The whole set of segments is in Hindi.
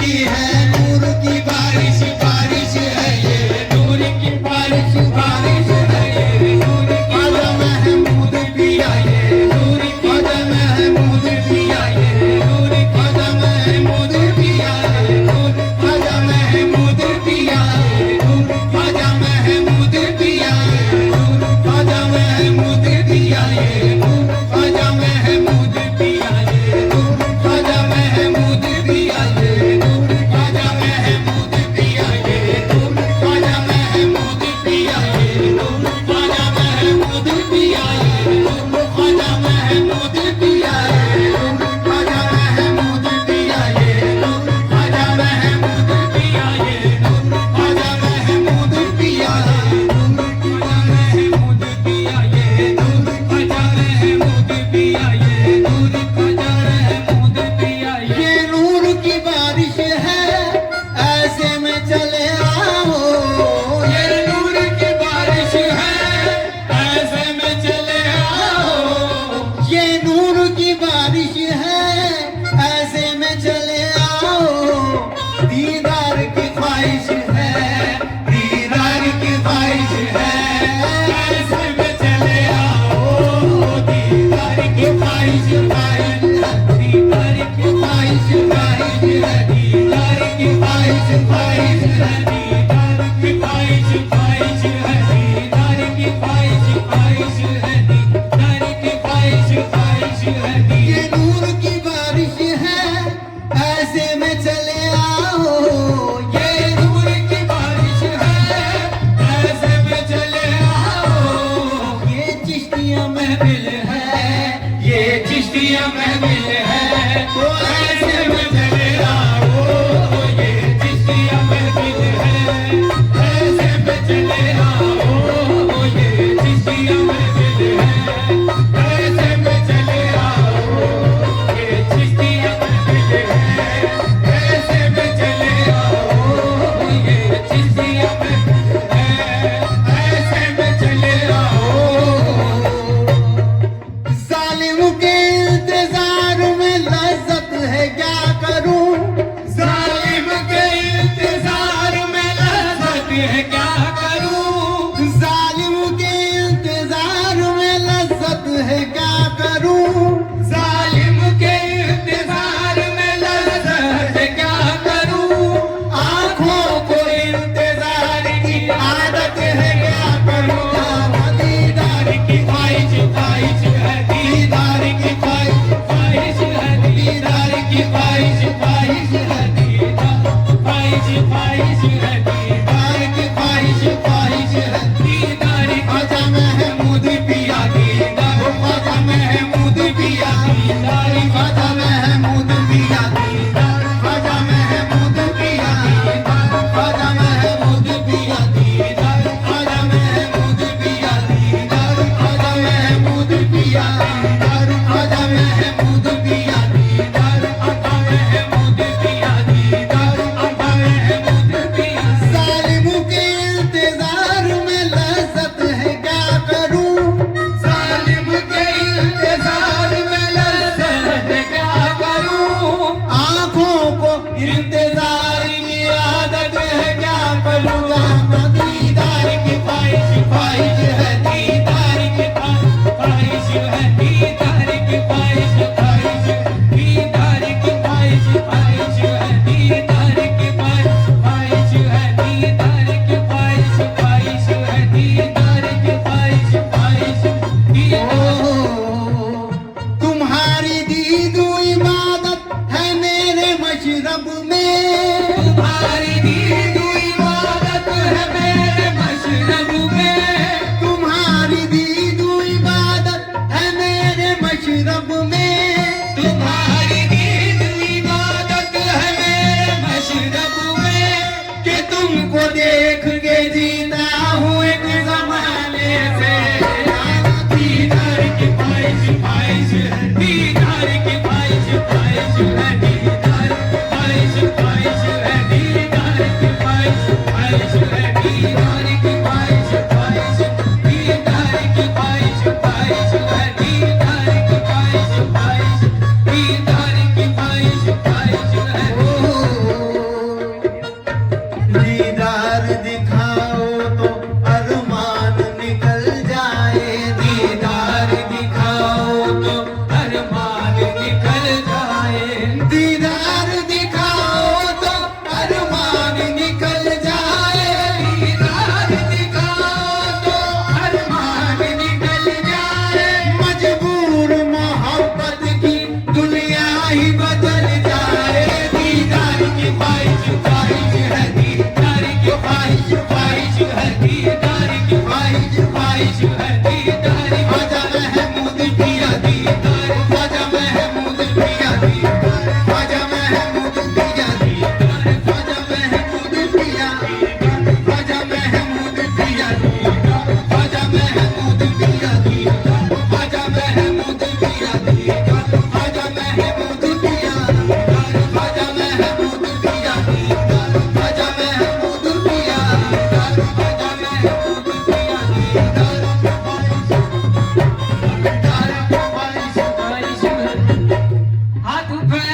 की है, नूर की बारिश बारिश है ये, नूर की बारिश बारिश है ये, नूर की ख्वाजा महमूद पिया ये, नूर ख्वाजा महमूद पिया ये, नूर ख्वाजा महमूद पिया ये, नूर ख्वाजा महमूद पिया ये, नूर ख्वाजा महमूद पिया ये, नूर ख्वाजा महमूद पिया ये, नूर ख्वाजा महमूद पिया ये, नूर ख्वाजा महमूद पिया ये, नूर ख्वाजा महमूद पिया ये, नूर ख्वाजा महमूद पिया ये, नूर ख्वाजा महमूद पिया ये, नूर ख्वाजा महमूद पिया ये, नूर ख्वाजा महमूद पिया ये, नूर ख्वाजा महमूद पिया ये, नूर ख्वाजा महमूद पिया ये, नूर ख्वाजा महमूद पिया ये, नूर ख्वाजा महमूद पिया ये, नूर ख्वाजा महमूद पिया ये नूर की बारिश है, ऐसे में चले आओ, ये नूर की बारिश है, ऐसे में चले आओ, ये नूर की बारिश है, ऐसे में चले आओ, दीदार की ख्वाहिश है, दीदार की ख्वाहिश है, ऐसे में चले आओ, दीदार की ख्वाहिश ख्वाहिश है, दीदार की ख्वाहिश ख्वाहिश है, दीदार की ख्वाहिश ख्वाहिश है, दीदार की ख्वाहिश ख्वाहिश है, दीदार की ख्वाहिश ख्वाहिश है, दीदार की ख्वाहिश ख्वाहिश है, ये नूर की बारिश है, ऐसे में चले आओ, ये नूर की बारिश है, ऐसे में चले आओ, ये चिश्तिया महफिल है, ये चिश्तिया महफिल है, तो ऐसे में चले आओ, ये चिश्तिया महफिल है, ऐसे में चले आओ, ये चिश्तिया महफिल है, ऐसे में चले आओ, ये चिश्तिया महफिल है, ऐसे में चले आओ, ये चिश्तिया महफिल है, ऐसे में चले आओ, जालिम के इंतजार में लज्जत है क्या करूं, जालिम के इंतजार में लज्जत है क्या करूं, जालिम के इंतजार में लज्जत है क्या करूं, जालिम के इंतजार में लज्जत है क्या करूं, आंखों को इंतजार की आदत है क्या करूं, दीदार की ख्वाहिश ख्वाहिश है, दीदार की ख्वाहिश ख्वाहिश है, दीदार की ख्वाहिश ख्वाहिश है, दीदार ख्वाहिश ख्वाहिश है, दीदार की ख्वाहिश ख्वाहिश है, दीदार ख्वाजा महमूद पिया, दीदार ख्वाजा महमूद पिया, दीदार ख्वाजा महमूद पिया, दीदार ख्वाजा महमूद पिया, दीदार ख्वाजा महमूद पिया, दीदार ख्वाजा महमूद पिया, दीदार ख्वाजा महमूद पिया, दीदार ख्वाजा महमूद पिया, दीदार ख्वाजा महमूद पिया, दीदार ख्वाजा महमूद पिया, जालिम के इंतजार में लज्जत है क्या करूं, जालिम के इंतजार में लज्जत है क्या करूं, आंखों को इंतजार की आदत है क्या करूं, दीदार की ख्वाहिश ख्वाहिश है, दीदार की ख्वाहिश है, दीदार की ख्वाहिश ख्वाहिश है, दीदार की ख्वाहिश ख्वाहिश है, दीदार की ख्वाहिश ख्वाहिश है, दीदार की ख्वाहिश ख्वाहिश है, दीदार की ख्वाहिश ख्वाहिश तुम्हारी दीदू इबादत है मेरे मशरब में, तुम्हारी दीदू इबादत है मेरे मशरब में, तुम्हारी दीदू इबादत है मेरे मशरब में, तुम्हारी दीदू इबादत है मेरे मशरब में, कि तुमको देख के जीता हूँ एक जमाने से, दीदार की ख्वाहिश ख्वाहिश है, दीदार की ख्वाहिश ख्वाहिश है, दीदार ख्वाहिश ख्वाहिश है, दीदार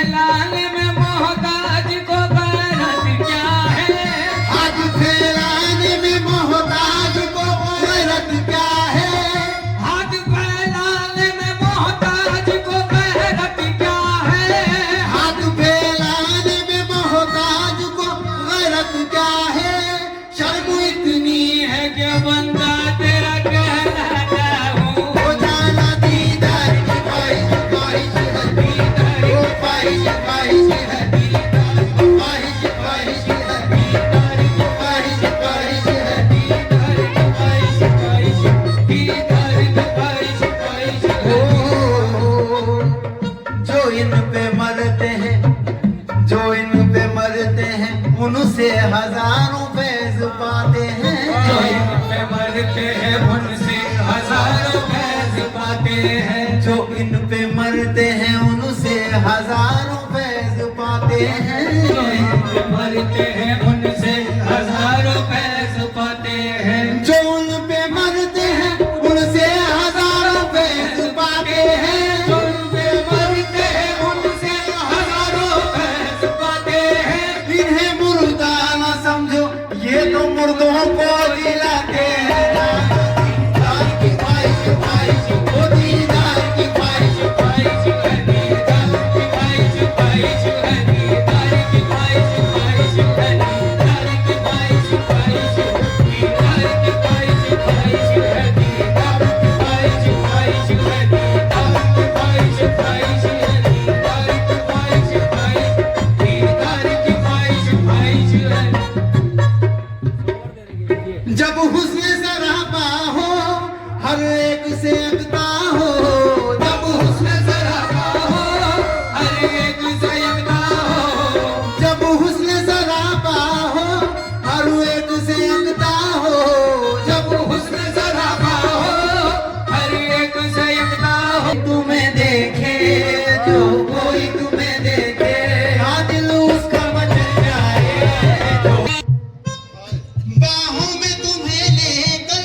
फैलाने में मोहताज को गैरत क्या है? हाथ फैलाने में मोहताज को गैरत क्या है? हाथ फैलाने में मोहताज को गैरत क्या है? हाथ फैलाने में मोहताज को गैरत क्या है? शर्म इतनी है कि बंदा तेरा कहलाता हूँ। हो जाना दीदार की ख्वाहिश ख्वाहिश है दीदार वो ख्वाहिश ख्वाहिश है दीदार ख्वाहिश ख्वाहिश है दीदार ख्वाहिश ख्वाहिश है दीदार की ख्वाहिश ख्वाहिश दीदार की ख्वाहिश ख्वाहिश ओ, जो इन पे मरते हैं जो इन पे मरते हैं उनसे हजारों फैज पाते हैं जो इन पे मरते हैं उनसे हजारों फैज पाते हैं। जो इन पे मरते हैं उनसे हजारों फैज पाते हैं जो इन पे मरते हैं उनसे हजारों फैज पाते हैं। जो उन पे मरते हैं उनसे हजारों फैज पाते हैं जो उन पे मरते हैं उनसे हजारों फैज पाते हैं। इन्हें मुर्दा न समझो ये तो मुर्दों को दिलाते हैं दीदार की ख्वाहिश ख्वाहिश वो दीदार की ख्वाहिश ख्वाहिश है दीदार की ख्वाहिश ख्वाहिश है दीदार की ख्वाहिश ख्वाहिश है दीदार की ख्वाहिश ख्वाहिश दीदार की ख्वाहिश ख्वाहिश है दीदार की ख्वाहिश ख्वाहिश है दीदार की ख्वाहिश ख्वाहिश है दीदार की ख्वाहिश ख्वाहिश दीदार की ख्वाहिश ख्वाहिश है। जब हुस्न सरापा हो हर एक से अगता हो जब हुस्न सराबा हो हर एक से यकता हो। जब हुस्न सरापा हो हर एक से अगता हो जब हुस्न सराबा हो हर एक से यकता हो। तुम्हें देखे जो कोई तुम्हें देखे हाँ दिल उसका मचल जाए जो बाहों में तुम्हें लेकर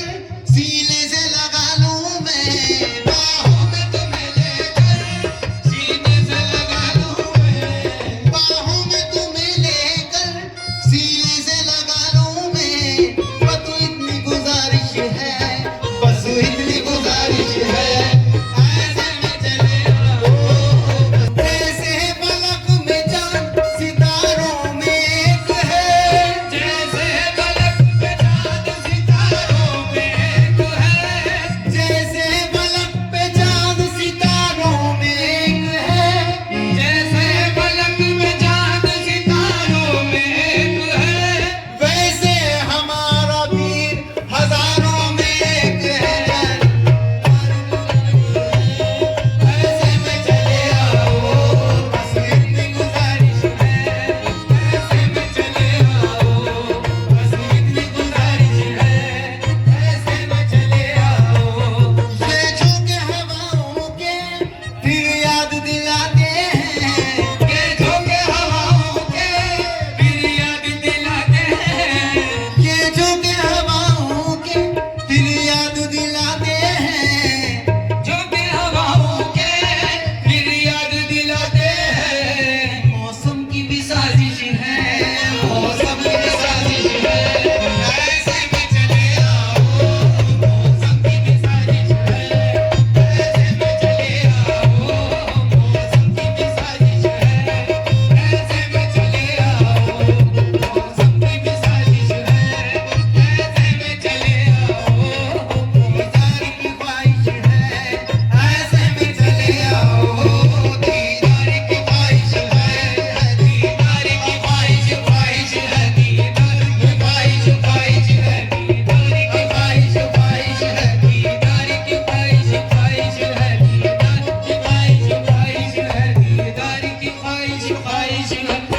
सीने से लगा लूं मैं बाहों में तुम्हें लेकर सीने से लगा लूं मैं। बाहों में तुम्हें लेकर सीने से लगा लूं मैं बस इतनी गुजारिश है बस इतनी गुजारिश है ऐसे में चले आओ जैसे पलक में चांद सितारों में एक है जैसे पलक पे चांद सितारों में एक है। जैसे पलक पे चांद सितारों में एक है जैसे पलक पे चांद सितारों में एक है। वैसे हमारा वीर हजारों में एक है ऐसे में चले आओ बस इतनी गुजारिश है। ऐसे में चले आओ बस इतनी गुजारिश है। ऐसे में चले आओ ये झोंके हवाओं के फिर याद दिलाते हैं के झोंके हवाओं के फिर याद दिलाते हैं। ये झोंके हवाओं के फिर याद दिलाते हैं झोंके हवाओं के फिर याद दिलाते हैं। मौसम की भी साजिश है मौसम की साजिश है। ऐसे में चले आओ मौसम की भी साजिश है। ऐसे में चले आओ मौसम की भी साजिश है। ऐसे में चले आओ मौसम की भी साजिश है। ऐसे में चले आओ दीदार की ख्वाहिश है ऐसे में चले आओ दीदार की ख्वाहिश है। दीदार की ख्वाहिश ख्वाहिश है दीदार की ख्वाहिश ख्वाहिश है दीदार की ख्वाहिश ख्वाहिश है दीदार की ख्वाहिश ख्वाहिश है दीदार की ख्वाहिश ख्वाहिश है दीदार की ख्वाहिश ख्वाहिश है।